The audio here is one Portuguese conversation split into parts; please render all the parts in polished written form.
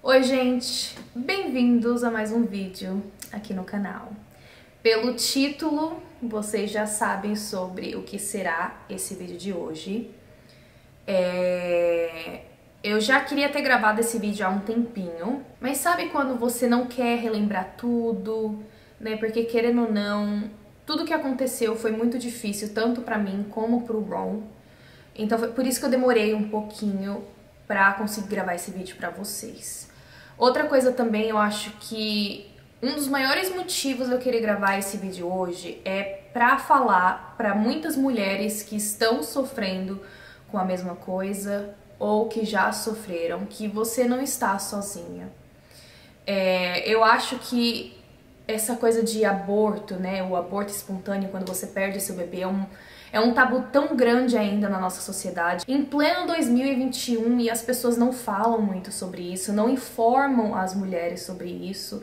Oi gente, bem-vindos a mais um vídeo aqui no canal. Pelo título, vocês já sabem sobre o que será esse vídeo de hoje. Eu já queria ter gravado esse vídeo há um tempinho, mas sabe quando você não quer relembrar tudo, né? Porque querendo ou não, tudo que aconteceu foi muito difícil, tanto pra mim como pro Ron. Então foi por isso que eu demorei um pouquinho pra conseguir gravar esse vídeo pra vocês. Outra coisa também, eu acho que um dos maiores motivos de eu querer gravar esse vídeo hoje é pra falar pra muitas mulheres que estão sofrendo com a mesma coisa ou que já sofreram, que você não está sozinha. Eu acho que essa coisa de aborto, né, o aborto espontâneo, quando você perde seu bebê, é um tabu tão grande ainda na nossa sociedade. Em pleno 2021 e as pessoas não falam muito sobre isso, não informam as mulheres sobre isso.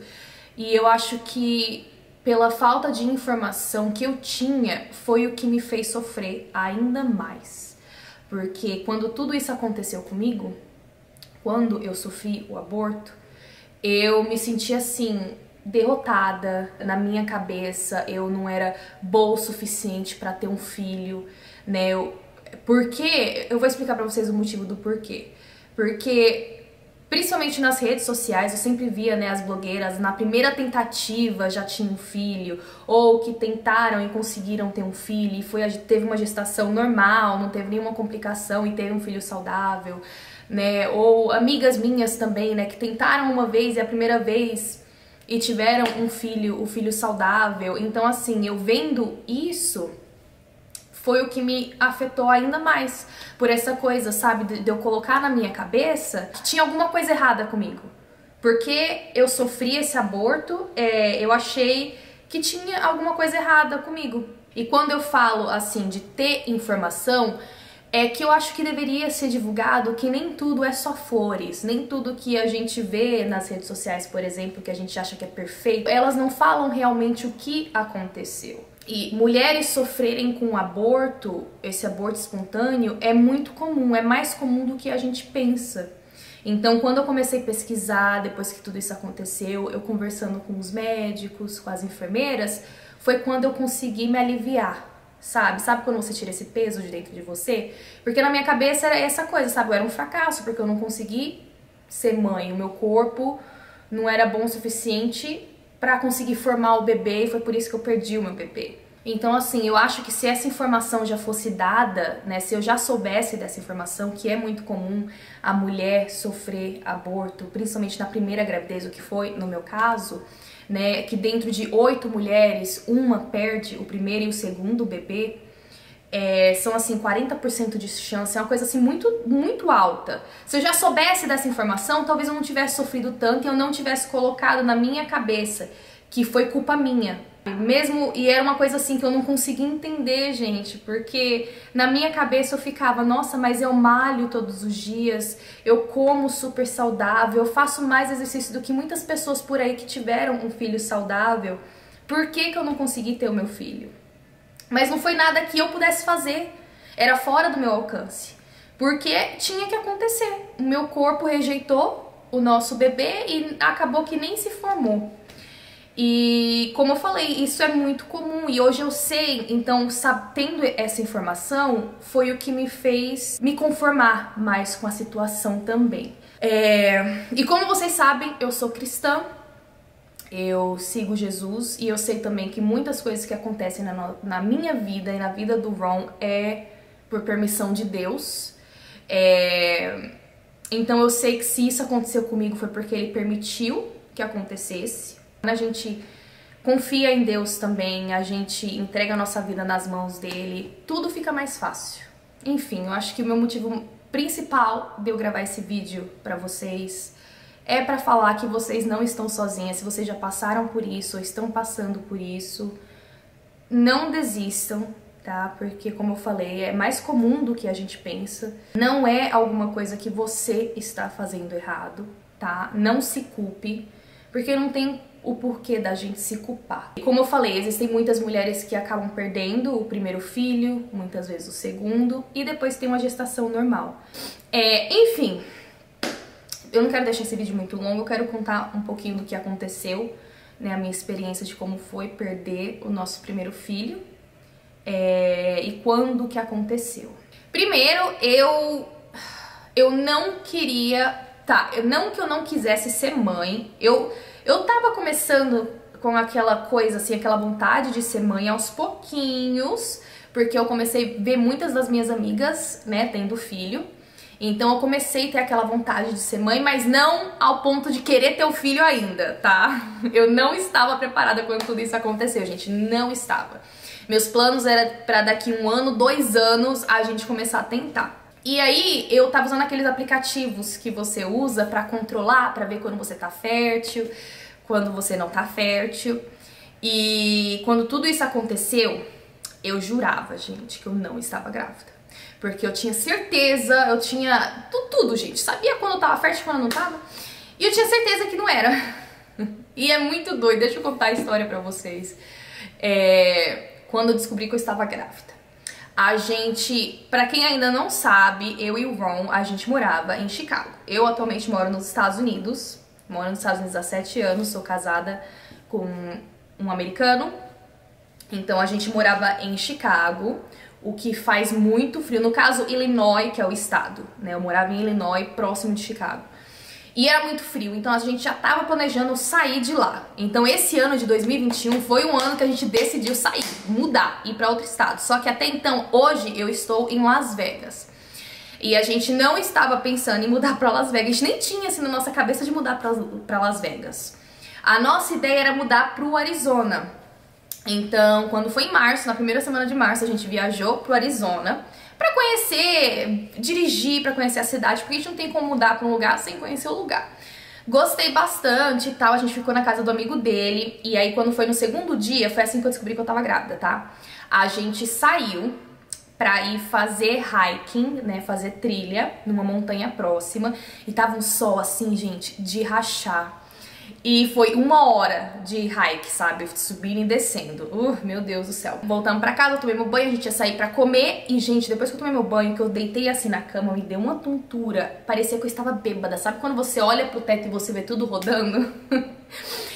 E eu acho que pela falta de informação que eu tinha, foi o que me fez sofrer ainda mais. Porque quando tudo isso aconteceu comigo, quando eu sofri o aborto, eu me senti assim, derrotada. Na minha cabeça eu não era boa o suficiente pra ter um filho, né? Porque eu vou explicar pra vocês o motivo do porquê. Porque principalmente nas redes sociais eu sempre via, né, as blogueiras na primeira tentativa já tinham um filho, ou que tentaram e conseguiram ter um filho e teve uma gestação normal, não teve nenhuma complicação e teve um filho saudável, né? Ou amigas minhas também, né, que tentaram uma vez e a primeira vez e tiveram um filho saudável. Então assim, eu vendo isso, foi o que me afetou ainda mais, por essa coisa, sabe, de eu colocar na minha cabeça que tinha alguma coisa errada comigo. Porque eu sofri esse aborto, eu achei que tinha alguma coisa errada comigo. E quando eu falo assim de ter informação, é que eu acho que deveria ser divulgado que nem tudo é só flores, nem tudo que a gente vê nas redes sociais, por exemplo, que a gente acha que é perfeito, elas não falam realmente o que aconteceu. E mulheres sofrerem com aborto, esse aborto espontâneo, é muito comum, é mais comum do que a gente pensa. Então, quando eu comecei a pesquisar, depois que tudo isso aconteceu, eu conversando com os médicos, com as enfermeiras, foi quando eu consegui me aliviar. Sabe quando você tira esse peso de dentro de você? Porque na minha cabeça era essa coisa, sabe? Eu era um fracasso, porque eu não consegui ser mãe. O meu corpo não era bom o suficiente pra conseguir formar o bebê e foi por isso que eu perdi o meu bebê. Então assim, eu acho que se essa informação já fosse dada, né, se eu já soubesse dessa informação, que é muito comum a mulher sofrer aborto, principalmente na primeira gravidez, o que foi no meu caso, né, que dentro de 8 mulheres, uma perde o primeiro e o segundo bebê, são assim 40% de chance, é uma coisa assim muito alta. Se eu já soubesse dessa informação, talvez eu não tivesse sofrido tanto e eu não tivesse colocado na minha cabeça que foi culpa minha. E era uma coisa assim que eu não conseguia entender, gente, porque na minha cabeça eu ficava, nossa, mas eu malho todos os dias, eu como super saudável, eu faço mais exercício do que muitas pessoas por aí que tiveram um filho saudável. Por que eu não consegui ter o meu filho? Mas não foi nada que eu pudesse fazer, era fora do meu alcance, porque tinha que acontecer. O meu corpo rejeitou o nosso bebê e acabou que nem se formou. E como eu falei, isso é muito comum e hoje eu sei, então tendo essa informação foi o que me fez me conformar mais com a situação também. E como vocês sabem, eu sou cristã. Eu sigo Jesus e eu sei também que muitas coisas que acontecem na minha vida e na vida do Ron é por permissão de Deus. Então eu sei que se isso aconteceu comigo foi porque Ele permitiu que acontecesse. Quando a gente confia em Deus também, a gente entrega a nossa vida nas mãos dele, tudo fica mais fácil. Enfim, eu acho que o meu motivo principal de eu gravar esse vídeo pra vocês é pra falar que vocês não estão sozinhas. Se vocês já passaram por isso ou estão passando por isso, não desistam, tá? Porque, como eu falei, é mais comum do que a gente pensa. Não é alguma coisa que você está fazendo errado, tá? Não se culpe, porque não tem o porquê da gente se culpar. Como eu falei, existem muitas mulheres que acabam perdendo o primeiro filho, muitas vezes o segundo, e depois tem uma gestação normal. Enfim, eu não quero deixar esse vídeo muito longo, eu quero contar um pouquinho do que aconteceu, né, a minha experiência de como foi perder o nosso primeiro filho e quando que aconteceu. Primeiro, eu não queria, não que eu não quisesse ser mãe, eu tava começando com aquela coisa assim, aquela vontade de ser mãe aos pouquinhos, porque eu comecei a ver muitas das minhas amigas, né, tendo filho. Então eu comecei a ter aquela vontade de ser mãe, mas não ao ponto de querer ter o filho ainda, tá? Eu não estava preparada quando tudo isso aconteceu, gente, não estava. Meus planos eram pra daqui 1 ano, 2 anos, a gente começar a tentar. E aí eu tava usando aqueles aplicativos que você usa pra controlar, pra ver quando você tá fértil, quando você não tá fértil. E quando tudo isso aconteceu, eu jurava, gente, que eu não estava grávida. Porque eu tinha certeza, eu tinha tudo, gente. Sabia quando eu tava fértil e quando eu não tava. E eu tinha certeza que não era. E é muito doido, deixa eu contar a história pra vocês. Quando eu descobri que eu estava grávida. A gente, pra quem ainda não sabe, eu e o Ron, a gente morava em Chicago. Eu atualmente moro nos Estados Unidos. Moro nos Estados Unidos há 7 anos, sou casada com um americano. Então a gente morava em Chicago, o que faz muito frio. No caso, Illinois, que é o estado, né? Eu morava em Illinois, próximo de Chicago. E era muito frio, então a gente já tava planejando sair de lá. Então esse ano de 2021 foi um ano que a gente decidiu sair, mudar, ir pra outro estado. Só que até então, hoje eu estou em Las Vegas. E a gente não estava pensando em mudar pra Las Vegas, a gente nem tinha assim na nossa cabeça de mudar pra Las Vegas. A nossa ideia era mudar pro Arizona. Então, quando foi em março, na primeira semana de março, a gente viajou pro Arizona pra conhecer, dirigir, pra conhecer a cidade, porque a gente não tem como mudar pra um lugar sem conhecer o lugar. Gostei bastante e tal, a gente ficou na casa do amigo dele, e aí quando foi no segundo dia, foi assim que eu descobri que eu tava grávida, tá? A gente saiu pra ir fazer hiking, né, fazer trilha numa montanha próxima, e tava um sol assim, gente, de rachar. E foi 1 hora de hike, sabe? Subindo e descendo. Meu Deus do céu. Voltamos pra casa, eu tomei meu banho, a gente ia sair pra comer. E, gente, depois que eu tomei meu banho, que eu deitei assim na cama, me deu uma tontura. Parecia que eu estava bêbada. Sabe quando você olha pro teto e você vê tudo rodando?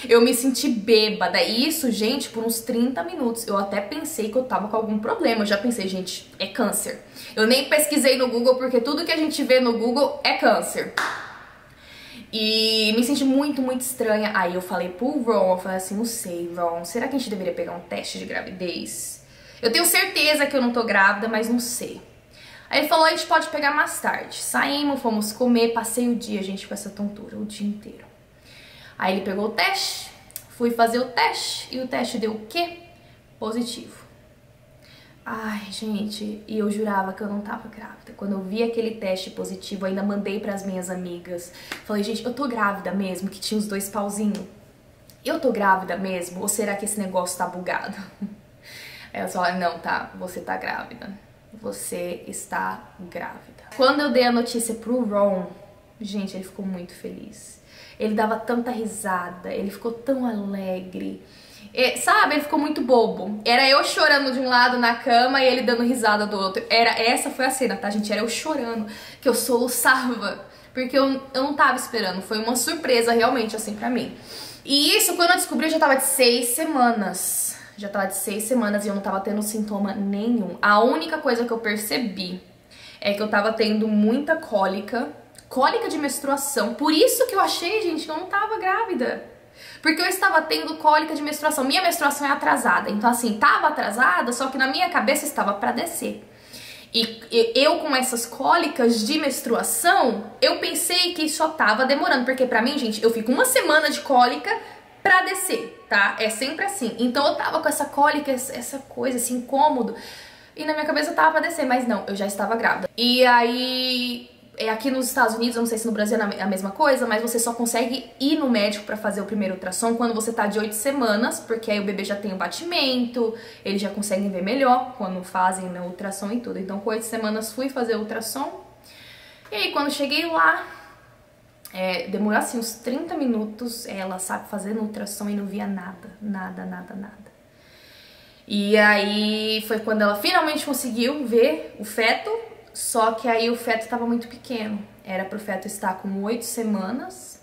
Eu me senti bêbada. E isso, gente, por uns 30 minutos. Eu até pensei que eu tava com algum problema. Eu já pensei, gente, é câncer. Eu nem pesquisei no Google, porque tudo que a gente vê no Google é câncer. E me senti muito, muito estranha. Aí eu falei pro Ron, eu falei assim, não sei, Ron, será que a gente deveria pegar um teste de gravidez? Eu tenho certeza que eu não tô grávida, mas não sei. Aí ele falou, a gente pode pegar mais tarde. Saímos, fomos comer, passei o dia, gente, com essa tontura, o dia inteiro. Aí ele pegou o teste, fui fazer o teste, e o teste deu o quê? Positivo. Ai, gente, e eu jurava que eu não tava grávida. Quando eu vi aquele teste positivo, eu ainda mandei pras minhas amigas. Falei, gente, eu tô grávida mesmo, que tinha os 2 pauzinhos. Eu tô grávida mesmo? Ou será que esse negócio tá bugado? Aí elas falaram, não, tá, você tá grávida. Você está grávida. Quando eu dei a notícia pro Ron, gente, ele ficou muito feliz. Ele dava tanta risada, ele ficou tão alegre. Sabe, ele ficou muito bobo. Era eu chorando de um lado na cama e ele dando risada do outro. Essa foi a cena, tá, gente? Era eu chorando, que eu soluçava. Porque eu não tava esperando. Foi uma surpresa, realmente, assim, pra mim. E isso, quando eu descobri, eu já tava de 6 semanas. Já tava de 6 semanas e eu não tava tendo sintoma nenhum. A única coisa que eu percebi é que eu tava tendo muita cólica. Cólica de menstruação. Por isso que eu achei, gente, que eu não tava grávida. Porque eu estava tendo cólica de menstruação. Minha menstruação é atrasada. Então, assim, tava atrasada, só que na minha cabeça estava pra descer. E eu, com essas cólicas de menstruação, eu pensei que só tava demorando. Porque pra mim, gente, eu fico 1 semana de cólica pra descer, tá? É sempre assim. Então, eu tava com essa cólica, essa coisa, esse incômodo. E na minha cabeça eu tava pra descer, mas não, eu já estava grávida. E aí... aqui nos Estados Unidos, eu não sei se no Brasil é a mesma coisa, mas você só consegue ir no médico pra fazer o primeiro ultrassom quando você tá de 8 semanas, porque aí o bebê já tem o batimento, eles já conseguem ver melhor quando fazem, né, o ultrassom e tudo. Então com 8 semanas fui fazer o ultrassom, e aí quando cheguei lá, demorou assim uns 30 minutos, ela sabe fazer no ultrassom e não via nada, nada. E aí foi quando ela finalmente conseguiu ver o feto. Só que aí o feto tava muito pequeno. Era pro feto estar com 8 semanas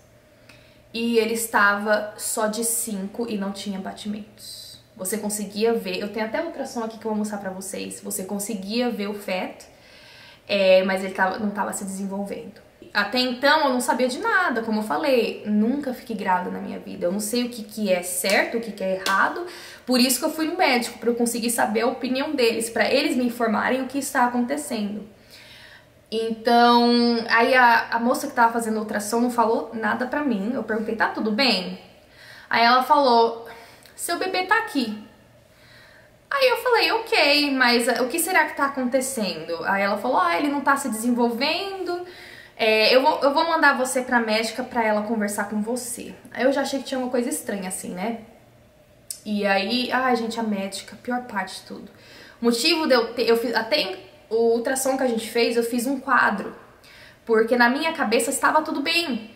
e ele estava só de 5 e não tinha batimentos. Você conseguia ver, eu tenho até ultrassom aqui que eu vou mostrar pra vocês, você conseguia ver o feto, mas ele não estava se desenvolvendo. Até então eu não sabia de nada, como eu falei, nunca fiquei grávida na minha vida. Eu não sei o que é certo, o que é errado, por isso que eu fui no médico, pra eu conseguir saber a opinião deles, pra eles me informarem o que está acontecendo. Então, aí a moça que tava fazendo a ultrassom não falou nada pra mim. Eu perguntei, tá tudo bem? Aí ela falou, seu bebê tá aqui. Aí eu falei, ok, mas o que será que tá acontecendo? Aí ela falou, ele não tá se desenvolvendo, eu vou mandar você pra médica pra ela conversar com você. Aí eu já achei que tinha uma coisa estranha assim, né? E aí, ai gente, a médica, pior parte de tudo. O motivo de eu fiz, até o ultrassom que a gente fez, eu fiz um quadro, porque na minha cabeça estava tudo bem.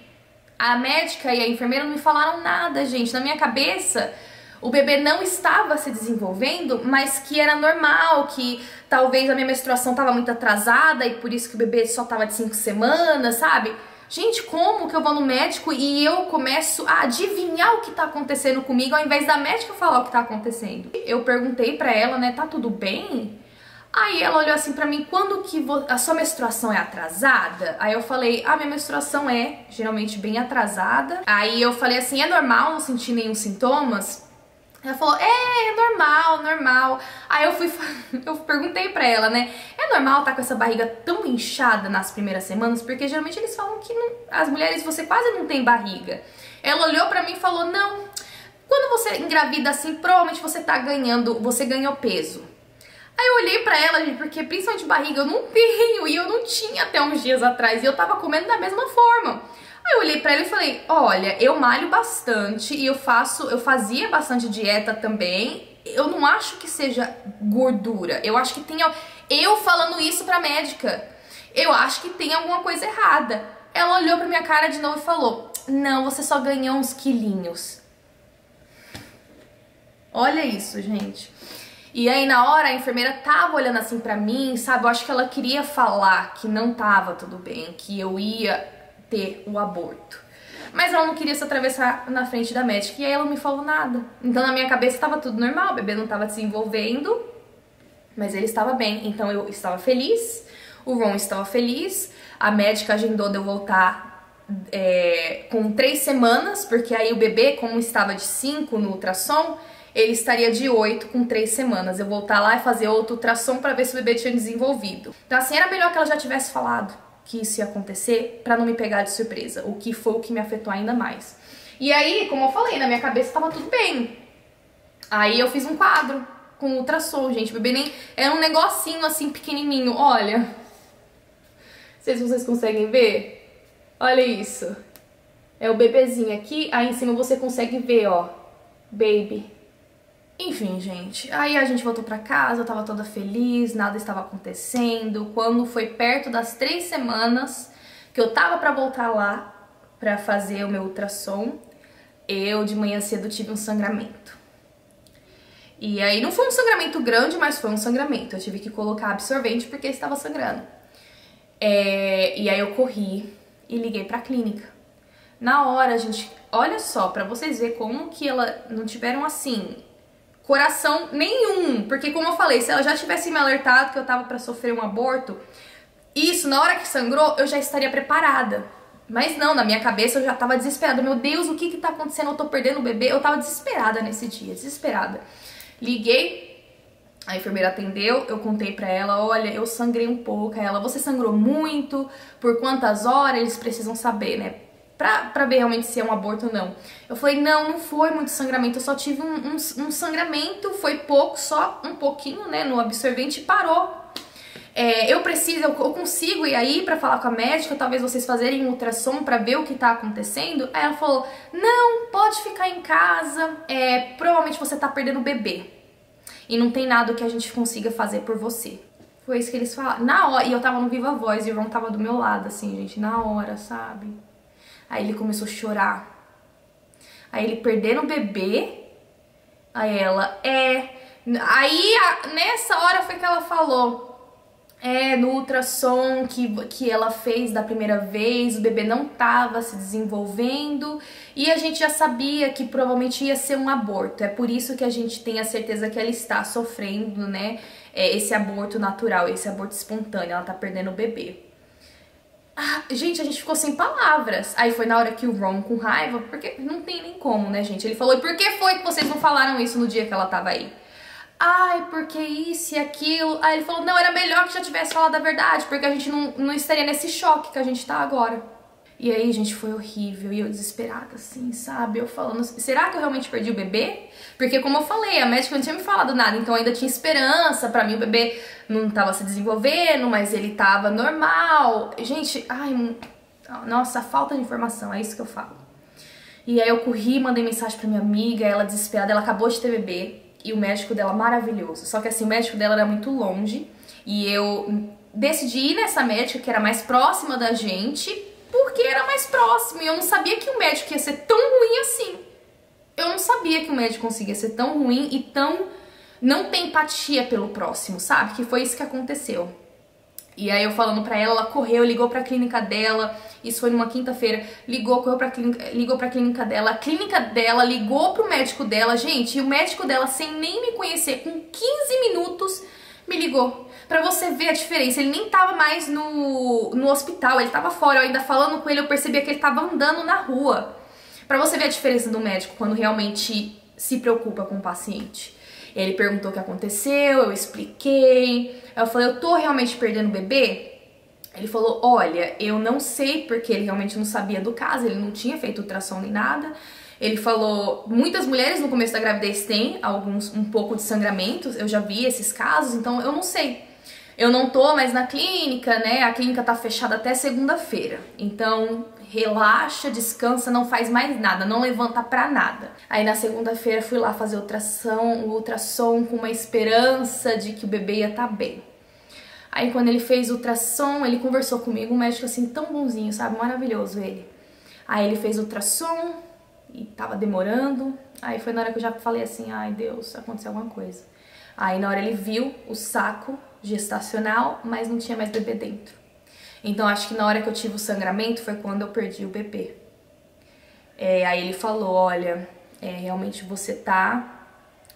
A médica e a enfermeira não me falaram nada, gente. Na minha cabeça, o bebê não estava se desenvolvendo, mas que era normal, que talvez a minha menstruação estava muito atrasada e por isso que o bebê só estava de 5 semanas, sabe? Gente, como que eu vou no médico e eu começo a adivinhar o que tá acontecendo comigo ao invés da médica falar o que tá acontecendo? Eu perguntei pra ela, né, tá tudo bem? Aí ela olhou assim pra mim, quando que a sua menstruação é atrasada? Aí eu falei, minha menstruação é geralmente bem atrasada. Aí eu falei assim, é normal não sentir nenhum sintomas? Ela falou, é normal, normal. Aí eu perguntei pra ela, né, é normal tá com essa barriga tão inchada nas primeiras semanas? Porque geralmente eles falam que as mulheres, você quase não tem barriga. Ela olhou pra mim e falou, não, quando você engravida assim, provavelmente você ganhou peso. Aí eu olhei pra ela, gente, porque principalmente barriga eu não tenho, e eu não tinha até uns dias atrás, e eu tava comendo da mesma forma. Aí eu olhei pra ela e falei, olha, eu malho bastante, e eu fazia bastante dieta também, eu não acho que seja gordura, eu acho que tem, eu falando isso pra médica, eu acho que tem alguma coisa errada. Ela olhou pra minha cara de novo e falou, não, você só ganhou uns quilinhos. Olha isso, gente. E aí na hora a enfermeira tava olhando assim pra mim, sabe? Eu acho que ela queria falar que não tava tudo bem, que eu ia ter o aborto. Mas ela não queria se atravessar na frente da médica e aí ela não me falou nada. Então na minha cabeça tava tudo normal, o bebê não tava desenvolvendo, mas ele estava bem. Então eu estava feliz, o Ron estava feliz, a médica agendou de eu voltar com 3 semanas, porque aí o bebê, como estava de 5 no ultrassom, ele estaria de 8 com 3 semanas. Eu voltar lá e fazer outro ultrassom pra ver se o bebê tinha desenvolvido. Então assim, era melhor que ela já tivesse falado que isso ia acontecer pra não me pegar de surpresa, o que foi o que me afetou ainda mais. E aí, como eu falei, na minha cabeça tava tudo bem. Aí eu fiz um quadro com ultrassom, gente. O bebê nem... era um negocinho assim pequenininho, olha. Não sei se vocês conseguem ver. Olha isso. É o bebezinho aqui, aí em cima você consegue ver, ó. Baby. Enfim, gente, aí a gente voltou pra casa, eu tava toda feliz, nada estava acontecendo. Quando foi perto das 3 semanas que eu tava pra voltar lá pra fazer o meu ultrassom, eu de manhã cedo tive um sangramento. E aí não foi um sangramento grande, mas foi um sangramento. Eu tive que colocar absorvente porque estava sangrando. E aí eu corri e liguei pra clínica. Na hora, gente, olha só, pra vocês verem como que ela não tiveram assim... coração nenhum, porque como eu falei, se ela já tivesse me alertado que eu tava pra sofrer um aborto, isso, na hora que sangrou, eu já estaria preparada. Mas não, na minha cabeça eu já tava desesperada. Meu Deus, o que que tá acontecendo? Eu tô perdendo o bebê. Eu tava desesperada nesse dia, desesperada. Liguei, a enfermeira atendeu, eu contei pra ela, olha, eu sangrei um pouco. Aí ela, você sangrou muito? Por quantas horas? Eles precisam saber, né? Pra ver realmente se é um aborto ou não. Eu falei, não foi muito sangramento, eu só tive um sangramento, foi pouco, só um pouquinho, né, no absorvente e parou. Eu consigo ir aí pra falar com a médica, talvez vocês fazerem um ultrassom pra ver o que tá acontecendo? Aí ela falou, não, pode ficar em casa, provavelmente você tá perdendo o bebê. E não tem nada que a gente consiga fazer por você. Foi isso que eles falaram. Na hora, e eu tava no Viva Voz e o Ron tava do meu lado, assim, gente, na hora, sabe? Aí ele começou a chorar. Aí ele perdendo o bebê. Aí ela, Aí nessa hora foi que ela falou, No ultrassom que ela fez da primeira vez, o bebê não estava se desenvolvendo e a gente já sabia que provavelmente ia ser um aborto. É por isso que a gente tem a certeza que ela está sofrendo, né, esse aborto natural, esse aborto espontâneo, ela tá perdendo o bebê. Gente, a gente ficou sem palavras. Aí foi na hora que o Ron, com raiva, porque não tem nem como, né, gente? Ele falou, e por que foi que vocês não falaram isso no dia que ela tava aí? Ai, porque isso e aquilo. Aí ele falou, não, era melhor que já tivesse falado a verdade, porque a gente não estaria nesse choque que a gente tá agora. E aí, gente, foi horrível. E eu desesperada, assim, sabe? Eu falando, será que eu realmente perdi o bebê? Porque, como eu falei, a médica não tinha me falado nada, então ainda tinha esperança. Pra mim, o bebê não tava se desenvolvendo, mas ele tava normal. Gente, ai, nossa, falta de informação, é isso que eu falo. E aí eu corri, mandei mensagem pra minha amiga, ela desesperada, ela acabou de ter bebê. E o médico dela maravilhoso. Só que assim, o médico dela era muito longe. E eu decidi ir nessa médica que era mais próxima da gente, porque era mais próximo. E eu não sabia que o médico ia ser tão ruim assim. Eu não sabia que o médico conseguia ser tão ruim e tão... não ter empatia pelo próximo, sabe? Que foi isso que aconteceu. E aí eu falando pra ela, ela correu, ligou pra clínica dela, isso foi numa quinta-feira, correu pra clínica dela, a clínica dela ligou pro médico dela, gente, e o médico dela, sem nem me conhecer, com 15 minutos, me ligou. Pra você ver a diferença, ele nem tava mais no hospital, ele tava fora, eu ainda falando com ele, eu percebia que ele tava andando na rua. Pra você ver a diferença do médico quando realmente se preocupa com o paciente. Ele perguntou o que aconteceu, eu expliquei. Eu falei, eu tô realmente perdendo o bebê? Ele falou, olha, eu não sei, porque ele realmente não sabia do caso, ele não tinha feito ultrassom nem nada. Ele falou, muitas mulheres no começo da gravidez têm um pouco de sangramento, eu já vi esses casos, então eu não sei. Eu não tô mais na clínica, né? A clínica tá fechada até segunda-feira. Então, relaxa, descansa, não faz mais nada, não levanta pra nada. Aí na segunda-feira fui lá fazer o ultrassom com uma esperança de que o bebê ia estar bem. Aí quando ele fez o ultrassom, ele conversou comigo, um médico assim tão bonzinho, sabe? Maravilhoso ele. Aí ele fez o ultrassom e tava demorando. Aí foi na hora que eu já falei assim, ai Deus, aconteceu alguma coisa. Aí na hora ele viu o saco gestacional, mas não tinha mais bebê dentro. Então acho que na hora que eu tive o sangramento foi quando eu perdi o bebê. Aí ele falou, olha, realmente você tá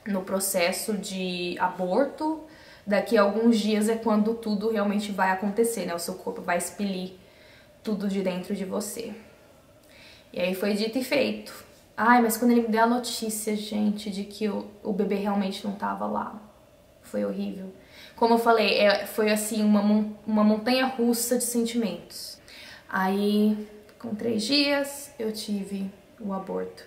no processo de aborto, daqui a alguns dias é quando tudo realmente vai acontecer, né? O seu corpo vai expelir tudo de dentro de você. E aí foi dito e feito. Ai, mas quando ele me deu a notícia, gente, de que o bebê realmente não tava lá, foi horrível. Como eu falei, foi assim uma montanha russa de sentimentos. Aí, com 3 dias, eu tive o aborto.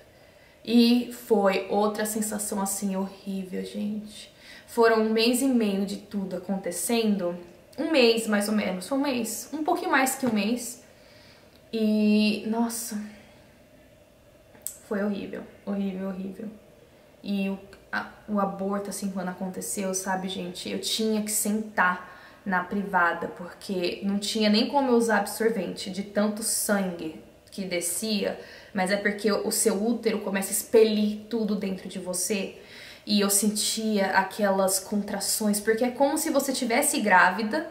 E foi outra sensação assim horrível, gente. Foram 1 mês e meio de tudo acontecendo. 1 mês, mais ou menos. Foi 1 mês. Um pouquinho mais que 1 mês. E, nossa, foi horrível. Horrível, horrível. E o aborto, assim, quando aconteceu, sabe, gente? Eu tinha que sentar na privada, porque não tinha nem como eu usar absorvente de tanto sangue que descia, mas é porque o seu útero começa a expelir tudo dentro de você. E eu sentia aquelas contrações, porque é como se você estivesse grávida,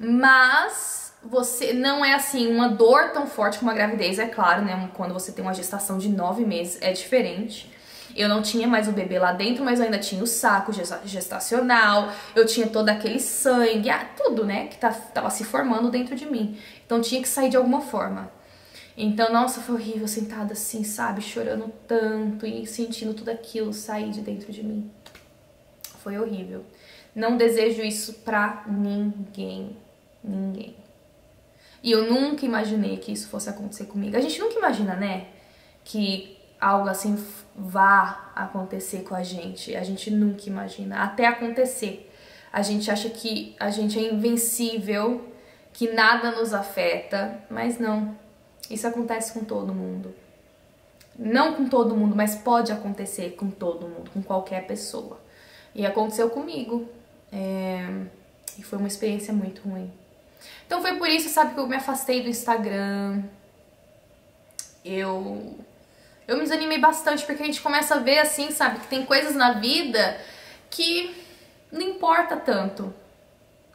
mas você não é assim, uma dor tão forte como a gravidez, é claro, né? Quando você tem uma gestação de 9 meses, é diferente. Eu não tinha mais o bebê lá dentro, mas eu ainda tinha o saco gestacional, eu tinha todo aquele sangue, tudo, né, que tava se formando dentro de mim. Então tinha que sair de alguma forma. Então, nossa, foi horrível, sentada assim, sabe, chorando tanto e sentindo tudo aquilo sair de dentro de mim. Foi horrível. Não desejo isso pra ninguém, ninguém. E eu nunca imaginei que isso fosse acontecer comigo. A gente nunca imagina, né, que algo assim vá acontecer com a gente. A gente nunca imagina. Até acontecer. A gente acha que a gente é invencível, que nada nos afeta, mas não. Isso acontece com todo mundo. Não com todo mundo, mas pode acontecer com todo mundo, com qualquer pessoa. E aconteceu comigo. E foi uma experiência muito ruim. Então foi por isso, sabe, que eu me afastei do Instagram. Eu me desanimei bastante, porque a gente começa a ver, assim, sabe, que tem coisas na vida que não importa tanto.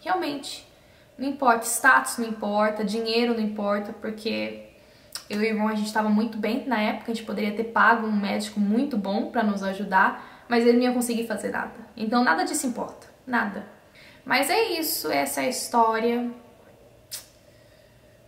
Realmente. Não importa, status não importa, dinheiro não importa, porque eu e o irmão, a gente estava muito bem na época, a gente poderia ter pago um médico muito bom para nos ajudar, mas ele não ia conseguir fazer nada. Então nada disso importa, nada. Mas é isso, essa é a história.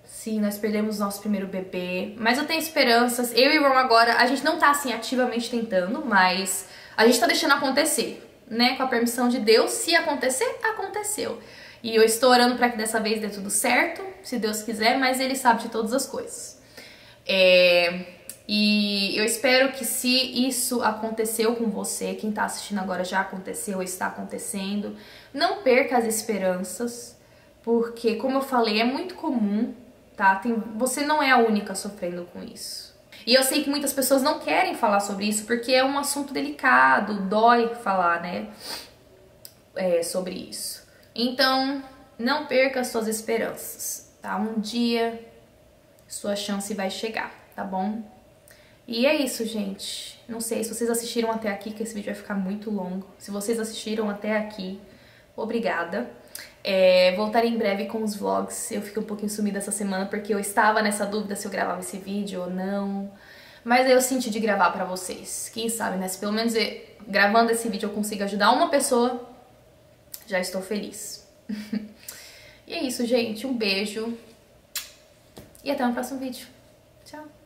Sim, nós perdemos nosso primeiro bebê, mas eu tenho esperanças. Eu e o irmão agora, a gente não tá assim ativamente tentando, mas a gente tá deixando acontecer, né? Com a permissão de Deus, se acontecer, aconteceu. E eu estou orando para que dessa vez dê tudo certo, se Deus quiser, mas Ele sabe de todas as coisas. E eu espero que se isso aconteceu com você, quem tá assistindo agora já aconteceu ou está acontecendo, não perca as esperanças, porque, como eu falei, é muito comum, tá? Você não é a única sofrendo com isso. E eu sei que muitas pessoas não querem falar sobre isso, porque é um assunto delicado, dói falar, né? Sobre isso. Então, não perca as suas esperanças, tá? Um dia sua chance vai chegar, tá bom? E é isso, gente. Não sei se vocês assistiram até aqui, que esse vídeo vai ficar muito longo. Se vocês assistiram até aqui, obrigada. Voltarei em breve com os vlogs. Eu fiquei um pouquinho sumida essa semana porque eu estava nessa dúvida se eu gravava esse vídeo ou não. Mas eu senti de gravar pra vocês. Quem sabe, né? Se pelo menos gravando esse vídeo eu consigo ajudar uma pessoa, já estou feliz. E é isso, gente. Um beijo. E até o próximo vídeo. Tchau.